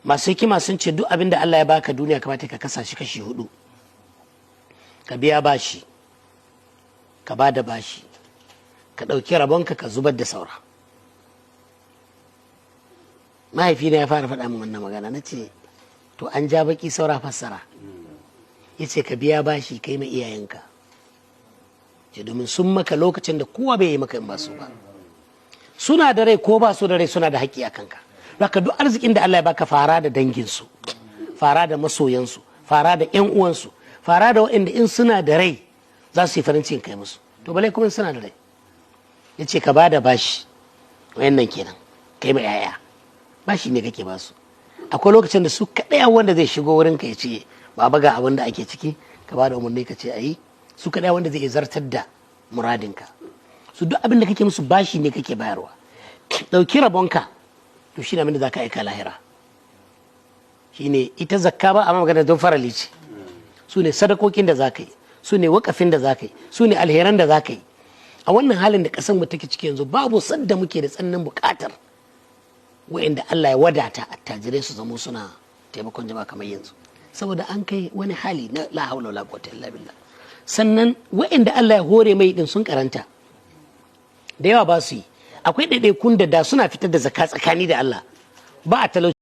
masu hikima sun ce duk abin da Allah ya baka duniya kamata ka kasa shi kashi 4. ka biya bashi, ka ba da bashi, ka ɗauki rabonka ka zubar da saura. mahaifina ya fara faɗa min wannan magana, na ce to an ja baki saura fassara. ya ce ka biya bashi kai ma iyayenka, ce domin sun maka lokacin da kowa bai yi maka in ba su ba. suna da rai ko ba su da rai suna da haƙƙi a kanka. Baka duk arzikin da Allah ya baka fara da danginsu, fara da masoyansu, fara da ƴan uwansu, fara da waɗanda in suna da rai za su yi farin cikin kai musu, to balai kuma in suna da rai. ya ce ka ba da bashi, wayannan kenan kai ma yaya bashi ne kake ba su. akwai lokacin da su kaɗai wanda zai shigo wurin ka ya ce baba ga abin da ake ciki, ka ba da umarni ka ce a yi, su kaɗai wanda zai zartar da muradinka. su duk abin da kake musu bashi ne kake bayarwa. ɗauki rabonka, to shi ne abin da za ka aika lahira. shi ne ita zakka ba a magana don farali ce. su ne sadakokin da za ka yi, su ne wakafin da za ka yi, su ne alheran da za ka yi. a wannan halin da ƙasar mu take ciki yanzu babu sadda muke da tsananin buƙatar wa'inda Allah ya wadata attajirai su zamo suna taimakon jama'a kamar yanzu, saboda an kai wani hali na la haula wala quwwata illa billah. sannan wa'inda Allah ya hore mai din sun karanta da yawa ba su yi. akwai ɗaiɗaikun da suna fitar da zakka tsakani da Allah ba a talauci.